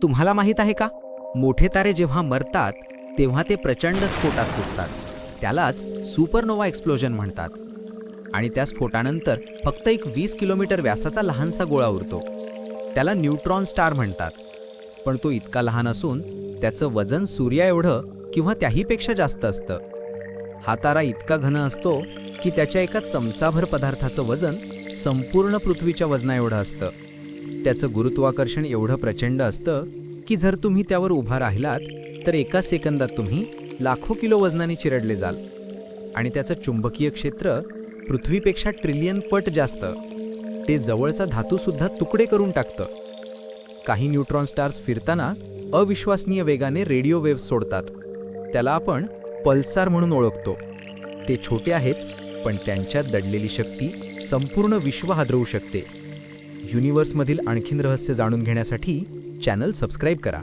तुम्हाला माहीत आहे का, मोठे तारे जेव्हा मरतात तेव्हा ते प्रचंड स्फोटात फुटतात. त्यालाच सुपरनोवा एक्सप्लोजन म्हणतात. आणि त्या स्फोटानंतर फक्त एक 20 किलोमीटर व्यासाचा लहानसा गोळा उरतो. त्याला न्यूट्रॉन स्टार म्हणतात. पण तो इतका लहान असून त्याचं वजन सूर्या एवढं किंवा त्याहीपेक्षा जास्त असतं. हा तारा इतका घन असतो की त्याच्या एका चमचाभर पदार्थाचं वजन संपूर्ण पृथ्वीच्या वजना एवढं असतं. त्याचं गुरुत्वाकर्षण एवढं प्रचंड असतं की जर तुम्ही त्यावर उभा राहिलात तर एका सेकंदात तुम्ही लाखो किलो वजनाने चिरडले जाल. आणि त्याचं चुंबकीय क्षेत्र पृथ्वीपेक्षा ट्रिलियन पट जास्त. ते जवळचा धातूसुद्धा तुकडे करून टाकतं. काही न्यूट्रॉन स्टार्स फिरताना अविश्वसनीय वेगाने रेडिओ वेव्हज सोडतात. त्याला आपण पल्सार म्हणून ओळखतो. ते छोटे आहेत, पण त्यांच्यात दडलेली शक्ती संपूर्ण विश्व हादरवू शकते. युनिव्हर्समधील आणखीन रहस्य जाणून घेण्यासाठी चॅनल सबस्क्राईब करा.